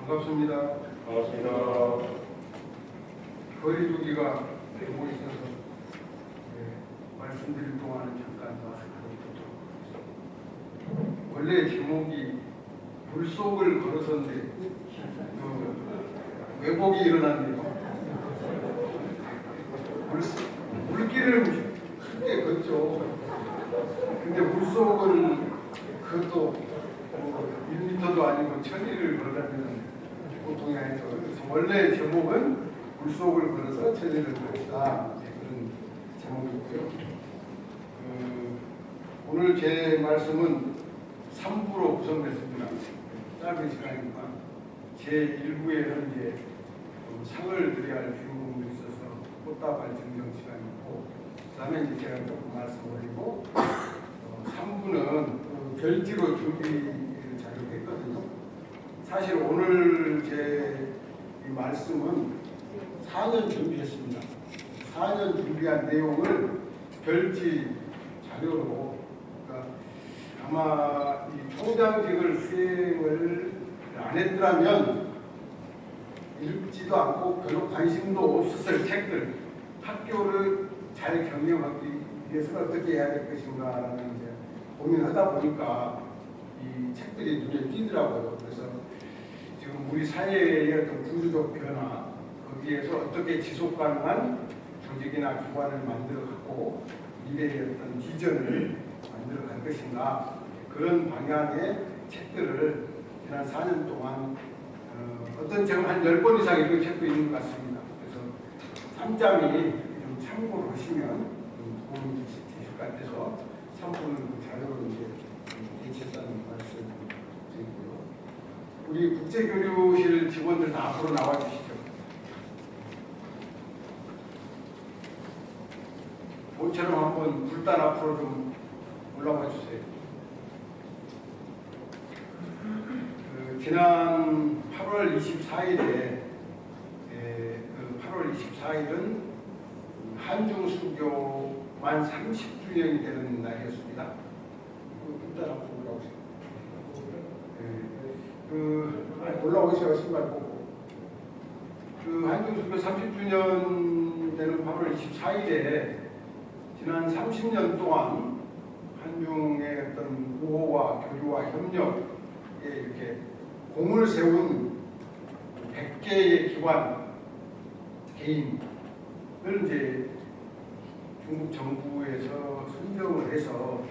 반갑습니다. 반갑습니다. 거리두기가 되고 있어서 말씀드릴 동안은 잠깐 마스크를 벗도록 하겠습니다. 원래 제목이 물속을 걸어서인데 왜곡이 일어났네요. 물길을 크게 걷죠. 근데 물속을 그것도 1m도 아니고 1000리를 걸으면 보통이 아니죠. 원래 제목은 물속을 걸어서 1000리를 걸었다. 그런 제목이고요. 오늘 제 말씀은 3부로 구성됐습니다. 짧은 시간이니까 제1부에는 이제 상을 드려야 할 주인공들이 있어서 꽃다발 증정 시간이고, 그 다음에 이제 제가 조금 말씀을 드리고, 3부는 별지로 준비를 자료했거든요. 사실 오늘 제 이 말씀은 4년 준비했습니다. 4년 준비한 내용을 별지 자료로, 그러니까 아마 이 총장직을 수행을 안 했더라면 읽지도 않고 별로 관심도 없었을 책들, 학교를 잘 경영하기 위해서는 어떻게 해야 될 것인가라는 이제 고민하다 보니까 이 책들이 눈에 띄더라고요. 그래서 지금 우리 사회의 어떤 구조적 변화, 거기에서 어떻게 지속 가능한 조직이나 기관을 만들어가고 미래의 어떤 비전을 만들어갈 것인가, 그런 방향의 책들을 지난 4년 동안 어떤 책은 한 10번 이상 읽은 책도 있는 것 같습니다. 그래서 3장이 좀 참고를 하시면 도움이 되실 것 같아서 3부는 그 자료를 이제 대체했다는 말씀을 드리고요. 우리 국제교류실 직원들 다 앞으로 나와 주시죠. 모처럼 한번 불단 앞으로 좀 올라와 주세요. 지난 8월 24일에 8월 24일은 한중수교 만 30주년이 되는 날이었습니다. 불단 앞으로 올라오세요. 올라오셔서 신발 보고 한중수교 30주년 되는 8월 24일에 지난 30년 동안 한중의 어떤 우호와 교류와 협력에 이렇게 공을 세운 100개의 기관, 개인을 이제 중국 정부에서 선정을 해서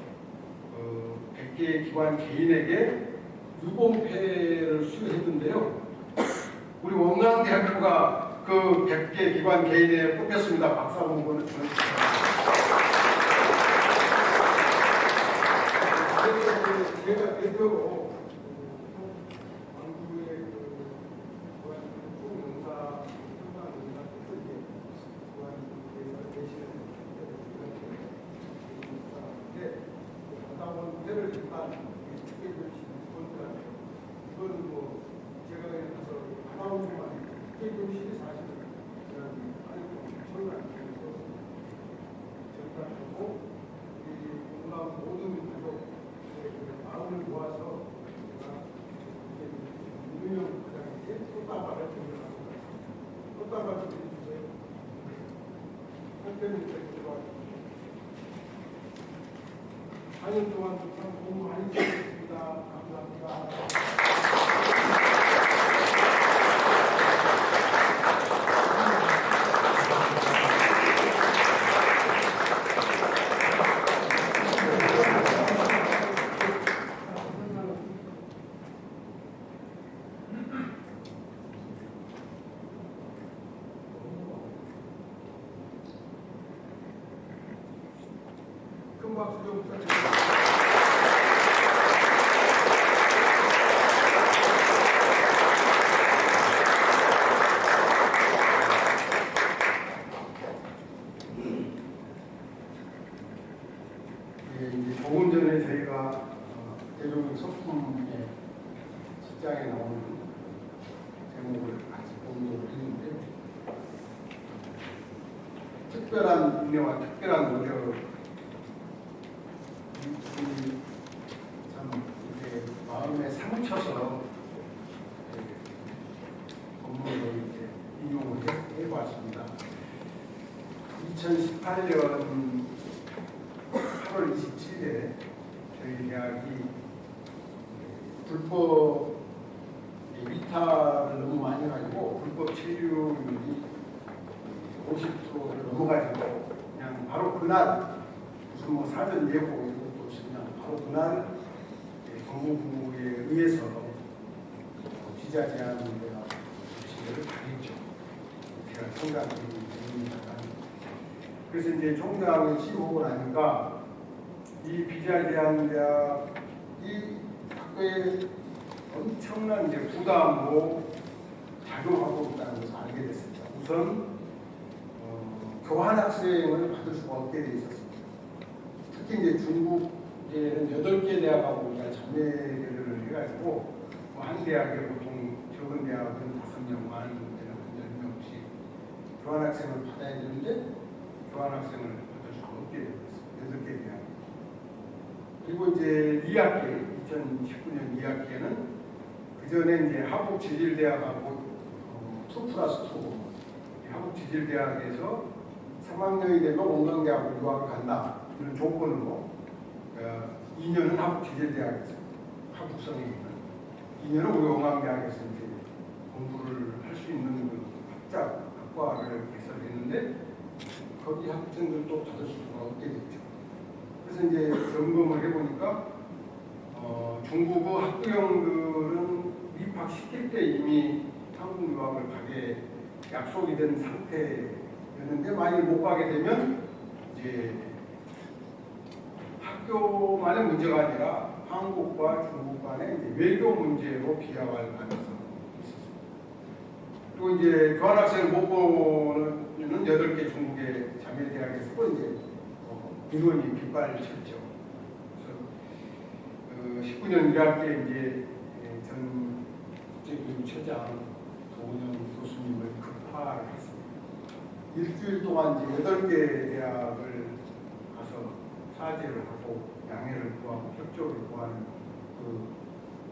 100개의 기관 개인에게 유공패를 수여했는데요. 우리 원광대학교가 그 100개 기관 개인에 뽑혔습니다. 박수 한번 보내주세요. 제가 대표로 광주의 총영사, 총장영사 기관에서 계시는 인데 갔다 온 무대를 일단 크게 보시는 분들한테 이건 뭐 제가 가서 가까운 동안 크게 보시는 사실은 엄청난 전달하고 이 공감 모든 민족 마음을 모아서 제가 유명 부장에게 꽃다발을 전달합니다. 꽃다발 좀 해주세요. 한편이 들어왔습니다. 4년 동안 참 공부 많이 했습니다. 감사합니다. 큰 박수 좀 부탁드립니다. 이제 조금 전에 저희가 대중 소품의 직장에 나오는 제목을 같이 공유를 했는데, 특별한 인내와 특별한 노력, 참 이렇게 마음에 상처서 2018년 8월 27일에 저희 대학이 불법 위탁을 너무 많이 가지고 불법 체류율이 50%를 넘어가지고 그냥 바로 그날 무슨 뭐 사전 예고 이런 것도 없이 그냥 바로 그날 법무부에 의해서 비자 제한을 조치를 가했죠. 제가 총장이 됩니다. 그래서 이제 총장을 지우고 나니까 이 비자 제한 대학이 학교에 엄청난 이제 부담으로 작용하고 있다는 것을 알게 됐습니다. 우선 교환학생을 받을 수가 없게 돼 있었습니다. 특히 이제 중국에는 8개 대학하고 우리가 자매를 해가지고 뭐 한 대학에 보통 적은 대학은 5명, 많은 데는 10명씩 교환학생을 받아야 되는데 교환학생을 받을 수가 없게 됐습니다. 8개 대학. 그리고 이제 2학기, 2019년 2학기에는 그 전에 이제 하북지질대학하고 2+2 하북지질대학에서 3학년이 되면 원광대학으로 유학을 간다 이런 조건으로 2년은 하북지질대학에서 하북성에 있는 2년은 우리 원광대학에서 이제 공부를 할 수 있는 그 학과를 개설했는데 거기 학생들도 받을 수가 없게 됐죠. 그래서 이제 점검을 해보니까 중국어 학부형들은 입학시킬 때 이미 한국 유학을 가게 약속이 된 상태였는데 만일 못 가게 되면 이제 학교만의 문제가 아니라 한국과 중국 간의 이제 외교 문제로 비화할 가능성이 있었습니다. 또 이제 교환학생을 못 보는 8개 중국의 자매대학에서 또 이제 민원이 빗발쳤죠. 그래서 19년 1학기에 이제 전 국제교육처장 도은영 교수님을 급파를 했습니다. 일주일 동안 이제 8개 대학을 가서 사죄를 하고 양해를 구하고 협조를 구하는 그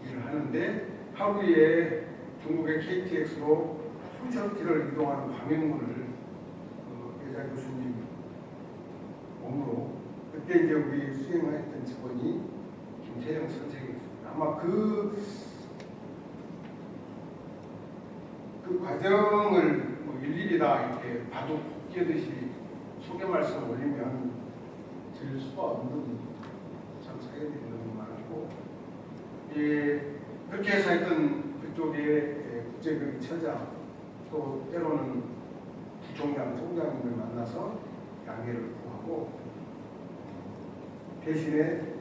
일을 하는데 하루에 중국의 KTX로 수천 킬로를 이동하는 광행문을 여자 교수님 몸으로 그때 이제 우리 수행을 했던 직원이 김태영 선생님이었습니다. 아마 그 과정을 뭐 일일이 다 이렇게 바둑 깨듯이 소개 말씀을 올리면 드릴 수가 없는 참 사연들이 너무 많았고 그렇게 해서 하여튼 그쪽에 국제교육처장 또 때로는 부총장, 총장님을 만나서 양해를 구하고 대신에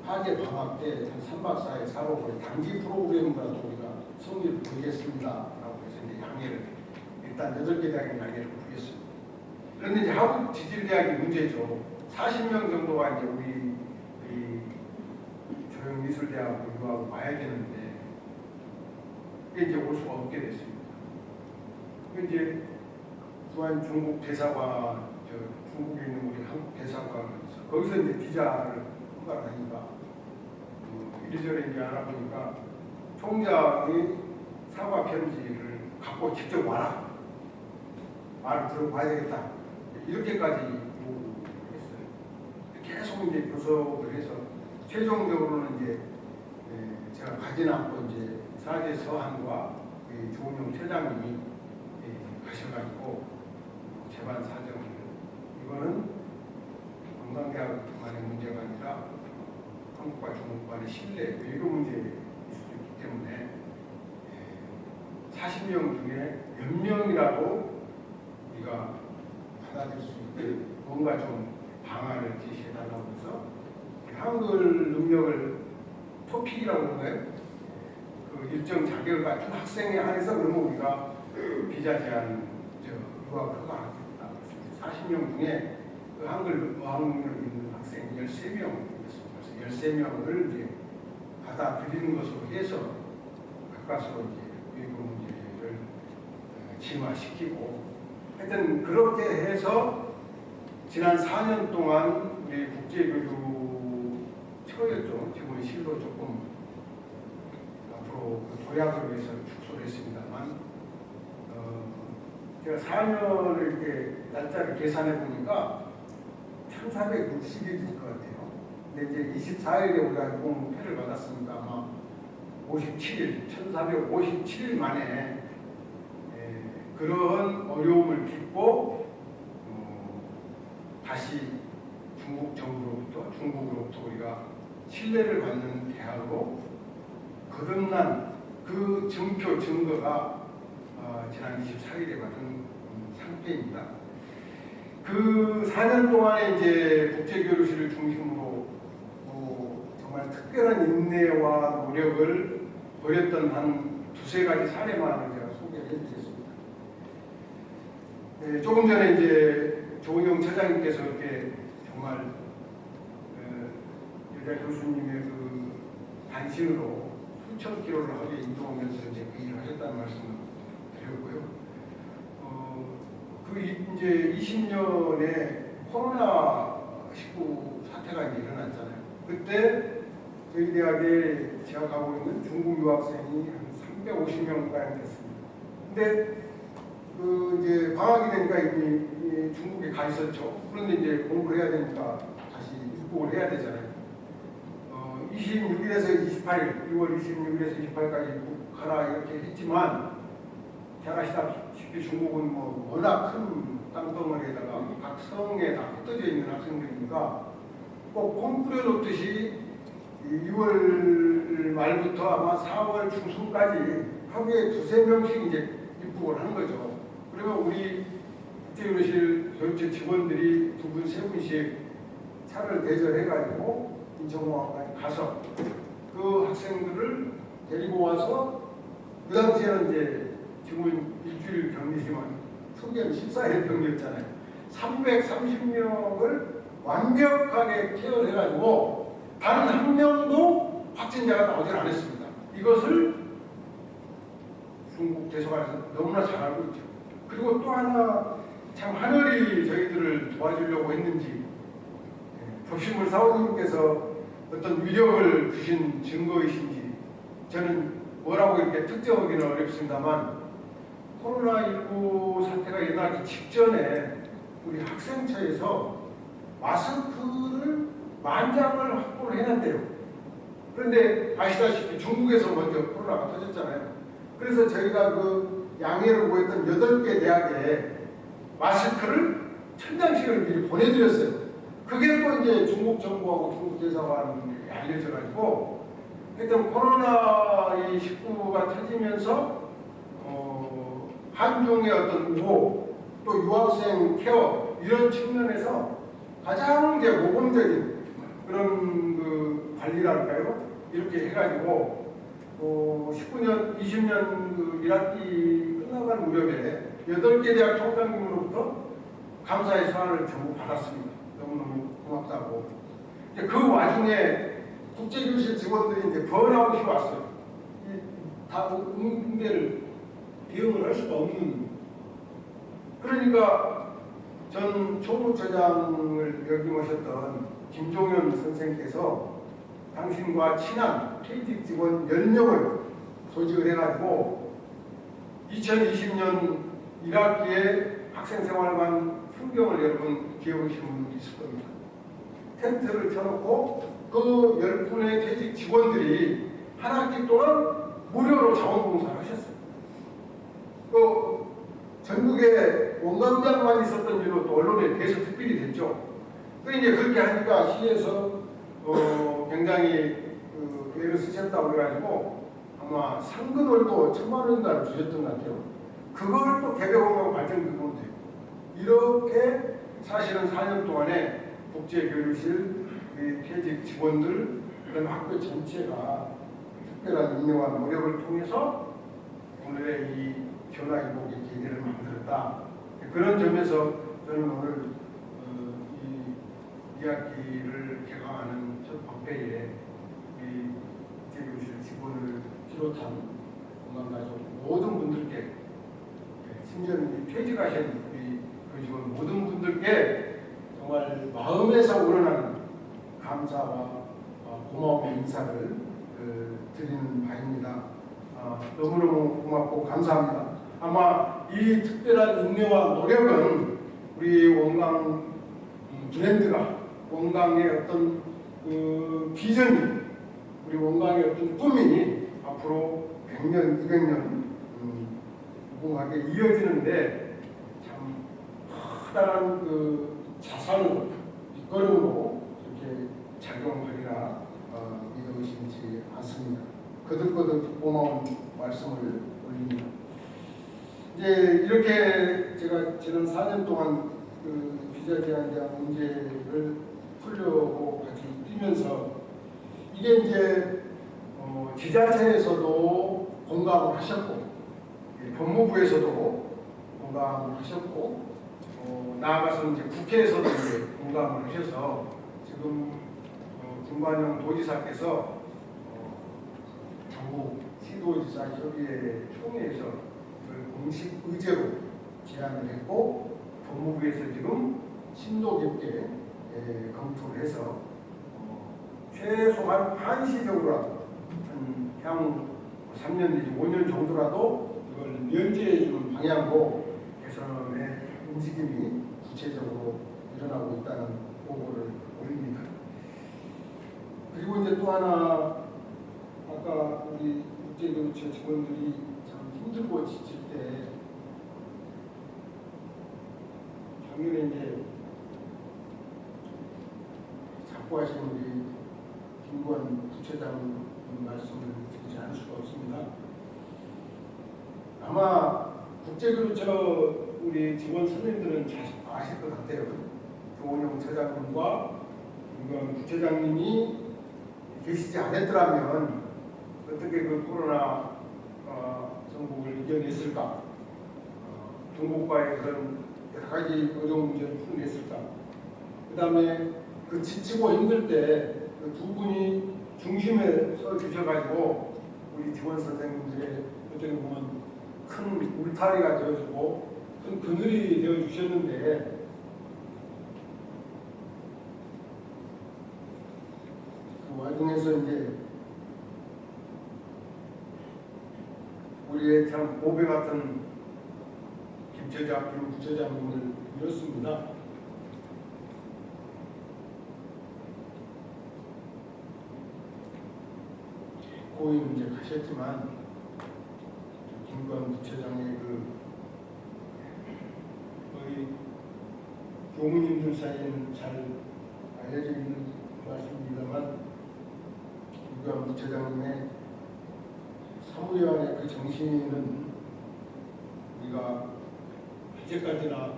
하계 방학 때 한 3박 4일 사고를 단기 프로그램이라도 우리가 성의를 보이겠습니다 라고 해서 이제 양해를 일단 8개 대학에 양해를 구했습니다. 그런데 이제 한국 지질대학이 문제죠. 40명 정도가 이제 우리 조형미술대학으로 유학을 와야 되는데 그게 이제 올 수가 없게 됐습니다. 이제 또한 중국 대사관, 중국에 있는 우리 한국 대사관에서 거기서 이제 비자를 허가하니까 이리저리 이제 알아보니까 총장이 사과 편지를 갖고 직접 와라. 말을 들어봐야 되겠다. 이렇게까지 요구했어요. 계속 이제 교섭을 해서 최종적으로는 이제 제가 가진 않고 이제 사제 서한과 조은영 처장님이 가셔가지고 재반 사정을 이거는 관광대학만의 문제가 아니라 한국과 중국 간의 신뢰, 외교 문제일 수도 있기 때문에 40명 중에 몇 명이라도 우리가 받아들일 수 있게 뭔가 좀 방안을 제시해달라고 해서 한글 능력을 토픽이라고 하는가요? 그 일정 자격을 갖춘 학생에 한해서 그러면 우리가 비자 제한 유학을 허가하겠다. 40명 중에 그 한글 어학능력 있는 학생 13명이었습니다. 그래서 13명을 이제 받아들이는 것으로 해서 가까스로 이제 외교 문제를 진화시키고 하여튼 그렇게 해서 지난 4년 동안 우리 국제교육 처였죠. 지금은 실로 조금 앞으로 그 도약을 위해서 축소를 했습니다만 제가 4년을 이렇게 날짜를 계산해 보니까 1460일일 것 같아요. 근데 이제 24일에 우리가 공패를 받았으니까 아마 57일, 1457일 만에 그런 어려움을 딛고 다시 중국 정부로부터, 중국으로부터 우리가 신뢰를 받는 대학으로 거듭난 그 증표, 증거가 지난 24일에 받은 상태입니다. 그 4년 동안에 이제 국제교류실을 중심으로 정말 특별한 인내와 노력을 벌였던 한 두세 가지 사례만을 제가 소개를 해드리겠습니다. 네, 조금 전에 이제 조은영 처장님께서 이렇게 정말 여자 교수님의 그 단신으로 수천 킬로를 하루에 이동하면서 이제 그 일을 하셨다는 말씀을 드렸고요. 그 이제 20년에 코로나19 사태가 이제 일어났잖아요. 그때 저희 대학에 제가 가고 있는 중국 유학생이 한 350명가량 됐습니다. 근데 그 이제 방학이 되니까 이미 중국에 가 있었죠. 그런데 이제 공부를 해야 되니까 다시 입국을 해야 되잖아요. 26일에서 28일, 6월 26일에서 28일까지 입국하라 이렇게 했지만, 잘 아시다시피 중국은 뭐 워낙 큰 땅덩어리에다가 각 성에 다 흩어져 있는 학생들이니까 꼭 콩 뿌려놓듯이 6월 말부터 아마 4월 중순까지 하루에 두세 명씩 이제 입국을 하는 거죠. 그러면 우리 국제교류실 교육체 직원들이 두 분, 세 분씩 차를 대절해가지고 인천공항까지 가서 그 학생들을 데리고 와서 그 당시에는 이제 지금은 일주일 격리지만 초기에는 14일 격리였잖아요. 330명을 완벽하게 케어해가지고 단 한 명도 확진자가 나오질 않았습니다. 이것을 중국 대사관에서 너무나 잘 알고 있죠. 그리고 또 하나 참 하늘이 저희들을 도와주려고 했는지 조심물 사원님께서 어떤 위력을 주신 증거이신지 저는 뭐라고 이렇게 특정하기는 어렵습니다만 코로나19 사태가 일어나기 직전에 우리 학생처에서 마스크를 10,000장을 확보를 해놨대요. 그런데 아시다시피 중국에서 먼저 코로나가 터졌잖아요. 그래서 저희가 그 양해를 구했던 8개 대학에 마스크를 1,000장씩을 미리 보내드렸어요. 그게 또 이제 중국 정부하고 중국 대사관에 알려져가지고 하여튼 코로나19가 터지면서 한중의 어떤 우호 또 유학생 케어 이런 측면에서 가장 이제 모범적인 그런 그 관리랄까요? 이렇게 해가지고 19년, 20년 그 1학기 끝나간 무렵에 8개 대학 총장님으로부터 감사의 서한을 전부 받았습니다. 너무너무 고맙다고. 그 와중에 국제교실 직원들이 이제 번아웃이 왔어요. 다 응대를 대응을 할 수가 없는. 그러니까 전 총무처장을 여기 모셨던 김종현 선생께서 당신과 친한 퇴직 직원 10명을 소집을 해가지고 2020년 1학기에 학생생활관 풍경을 여러분 기억하시는 분들이 있을 겁니다. 텐트를 쳐놓고 그 10분의 퇴직 직원들이 한 학기 동안 무료로 자원봉사를 하셨어요. 또 전국에 원광장만 있었던 일로 또 언론에 대해서 특별히 됐죠. 그 이제 그렇게 하니까 시에서 굉장히 애를 쓰셨다고 그래가지고 아마 상금을 또 1,000,000원인가를 주셨던 것 같아요. 그걸 또 개별공간 발전기금으로 돼요. 이렇게 사실은 4년 동안에 국제교류실 퇴직 직원들 그런 학교 전체가 특별한 인내와 노력을 통해서 오늘의 이 변화의복의 계기를 만들었다. 그런 점에서 저는 오늘 이 2학기를 개강하는 첫 방패에 이 국제교류실 직원을 비롯한 건강가족 모든 분들께 심지어는 퇴직하신 우리 교직원 모든 분들께 정말 마음에서 우러나는 감사와 고마움의 인사를 드리는 바입니다. 너무너무 고맙고 감사합니다. 아마 이 특별한 인내와 노력은 우리 원광 브랜드가 원광의 어떤 그 비전이 우리 원광의 어떤 꿈이 앞으로 100년, 200년 무궁하게 이어지는데 참 커다란 그 자산으로 뒷걸음으로 이렇게 작용하리라 믿어 의심치 않습니다. 거듭거듭 고마운 말씀을 올립니다. 이제 이렇게 제가 지난 4년 동안 그 비자 제한 대한 문제를 풀려고 같이 뛰면서 이게 이제 지자체에서도 공감을 하셨고 법무부에서도 공감을 하셨고 나아가서 이제 국회에서도 이제 공감을 하셔서 지금 김관영 도지사께서 전국 시도지사 협의회 총회에서 공식 의제로 제안을 했고 법무부에서 지금 심도 깊게 검토를 해서 최소한 한시적으로라도 향후 3년 내지 5년 정도라도 이걸 면제해 주는 방향으로 개선의 움직임이 구체적으로 일어나고 있다는 보고를 올립니다. 그리고 이제 또 하나 아까 우리 국제교육처 직원들이 참 힘들고 지칠 때 작년에 이제 자꾸 하신 우리 김구원 부처장 말씀을 드리지 않을 수가 없습니다. 아마 국제교육처 우리 직원 선생님들은 잘 아실 것 같아요. 조원영 처장님과 김구원 부처장님이 계시지 않았더라면 어떻게 그 코로나 정복을 이겨냈을까? 중국과의 그런 여러 가지 어려운 문제를 풀어냈을까? 그 다음에 그 지치고 힘들 때 그 두 분이 중심에 서 주셔가지고 우리 직원 선생님들의 어떻게 보면 큰 울타리가 되어주고 큰 그늘이 되어주셨는데 그 와중에서 이제 우리의 참 보배 같은 김 부처장님을 잃었습니다. 고인 이제 가셨지만 김구원 부처장의 그 거의 교무님들 사이에는 잘 알려져 있는 말씀입니다만 김구원 부처장님의 사무위원의 그 정신은 우리가 이제까지나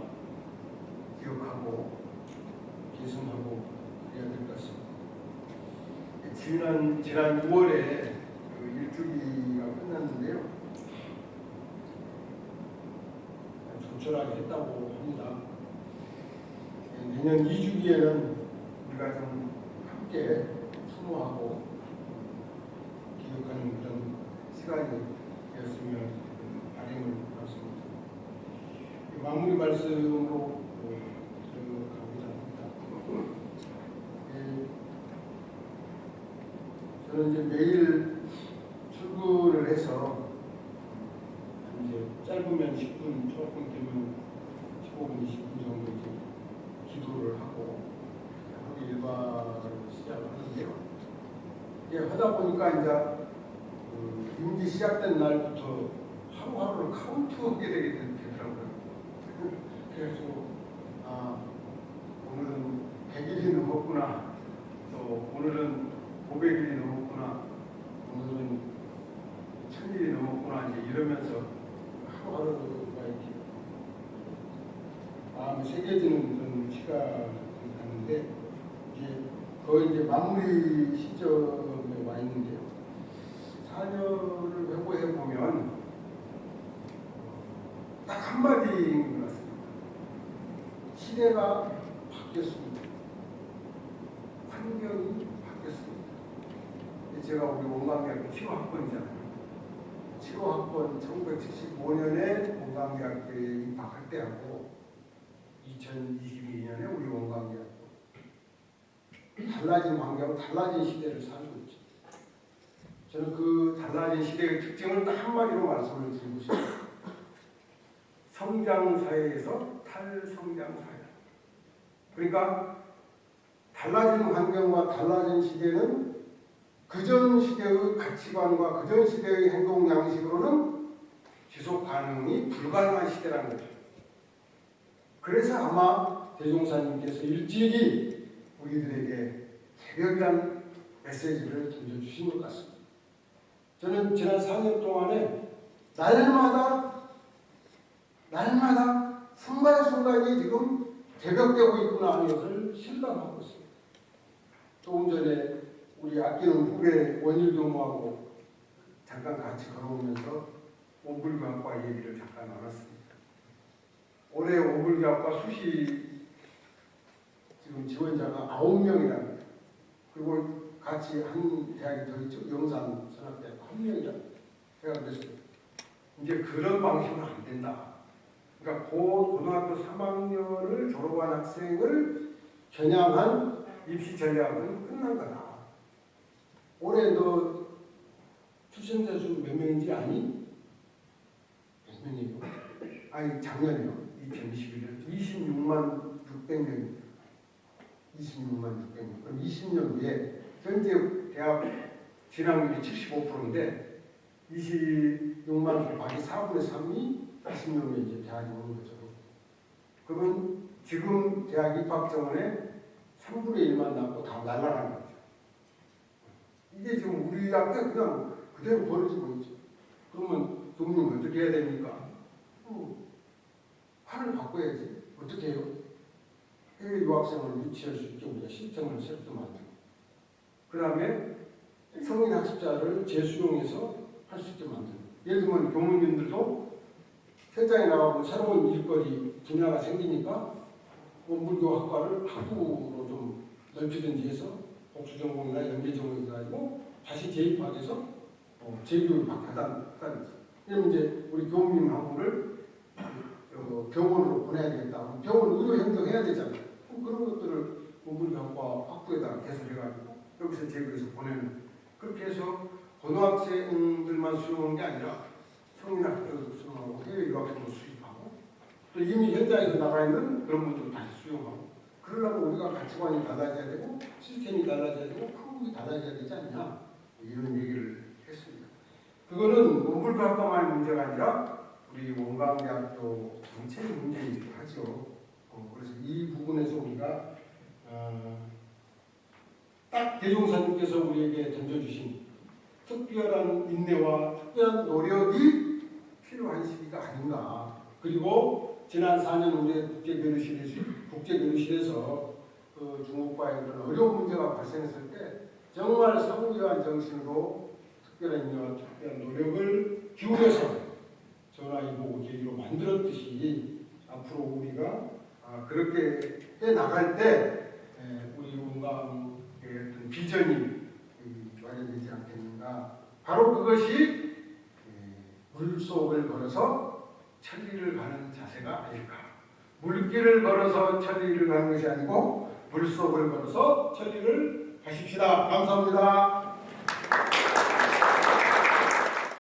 기억하고 계승하고 해야 될 것 같습니다. 지난 6월에 그 일주기가 끝났는데요. 조촐하게 했다고 합니다. 내년 2주기에는 우리가 좀 함께 추모하고 기억하는 그런 시간이 되었으면 바람을 받습니다. 마무리 말씀으로 들어가고자 합니다. 저는 이제 매일 출근을 해서 이제 짧으면 10분, 조금 길면 15분, 20분 정도 이제 기도를 하고 하루 일과를 시작을 하는데요. 이게 하다 보니까 이제 임기 시작된 날부터 하루하루를 카운트하게 되게 되더라고요. 그래가지고 오늘은 100일이 넘었구나, 또 오늘은 500일이 넘었구나, 오늘은 1000일이 넘었구나, 이제 이러면서 하루하루가 이렇게 마음에 새겨지는 그런 시간이 갔는데 이제 거의 이제 마무리 시점에 와 있는데요. 4년을 회고해 보면 딱 한마디인 것 같습니다. 시대가 바뀌었습니다. 환경이 바뀌었습니다. 제가 우리 원광대학교 7호학번이잖아요. 7호학번 1975년에 원광대학교에 입학할 때하고 2022년에 우리 원광대학교 달라진 환경, 달라진 시대를 살고 있죠. 저는 그 달라진 시대의 특징을 딱 한마디로 말씀을 드리고 싶습니다. 성장 사회에서 탈성장 사회. 그러니까 달라진 환경과 달라진 시대는 그전 시대의 가치관과 그전 시대의 행동 양식으로는 지속 가능이 불가능한 시대라는 거죠. 그래서 아마 대종사님께서 일찍이 우리들에게 개벽이란 메시지를 던져주신 것 같습니다. 저는 지난 4년 동안에 날마다 순간순간이 지금 개벽되고 있구나 하는 것을 실감하고 있습니다. 조금 전에 우리 아끼는 후배 원일 교무하고 잠깐 같이 걸어오면서 오불교학과 얘기를 잠깐 나눴습니다. 올해 오불교학과 수시 지금 지원자가 9명이랍니다. 그리고 같이 한 대학이 더 있죠. 영산선학대학교 1명이랍니다. 제가 그랬어요. 이제 그런 방식은 안 된다. 그러니까 고등학교 3학년을 졸업한 학생을 겨냥한 입시 전략은 끝난 거다. 올해 너 출생자 수 몇 명인지 아니? 몇 명이에요? 아니 작년에요. 2021년 26만 600명입니다. 26만 600명. 그럼 20년 후에 현재 대학 진학률이 75%인데 26만 곱하기 4분의 3이 20년 후에 이제 대학이 오는 거죠. 그러면 지금 대학 입학 정원에 3분의 1만 남고 다 날아가는 거죠. 이게 지금 우리 학교 그냥 그대로 벌어지고 있죠. 그러면 교무님 어떻게 해야 됩니까? 판을 바꿔야지. 어떻게 해요? 해외 유학생을 유치할 수 있게 우리가 시스템을 새롭게 만들고, 그 다음에 성인 학습자를 재수용해서 할 수 있게 만들고, 예를 들면 교무님들도 현장에 나가고 새로운 일거리 분야가 생기니까 원불교 학과를 학부로 좀 넓히든지 해서 복수전공이나 연계전공이 가지고 다시 재입학해서 재교육을 하다든지. 그러면 이제 우리 교무님 한 분을 병원으로 보내야 되겠다. 병원 의료 행정해야 되잖아요. 그런 것들을 원불교학과 학부에다가 개설해가지고 여기서 재교에서 보내는, 그렇게 해서 고등학생들만 수용하는 게 아니라 성인학교도 수용하고 해외 유학생도 수입하고 또 이미 현장에서 나가 있는 그런 분들을 다시 수용하고, 그러려면 우리가 가치관이 달라져야 되고 시스템이 달라져야 되고 프로그램이 달라져야 되지 않냐, 이런 얘기를 했습니다. 그거는 원불교학과만의 문제가 아니라 우리 원광대학교 전체의 문제이기도 하죠. 그래서 이 부분에서 우리가 딱 대종사님께서 우리에게 던져주신 특별한 인내와 특별한 노력이 필요한 시기가 아닌가. 그리고 지난 4년 우리 국제교류실에서 그 중국과의 그런 어려운 문제가 발생했을 때 정말 성교한 정신으로 특별한 인내와 특별한 노력을 기울여서 전화위복을 계기로 만들었듯이 앞으로 우리가 그렇게 해 나갈 때 우리 원광의 어떤 비전이 마련되지 않겠는가. 바로 그것이 물속을 걸어서 천리를 가는 자세가 아닐까. 물길을 걸어서 천리를 가는 것이 아니고 물속을 걸어서 천리를 가십시다. 감사합니다.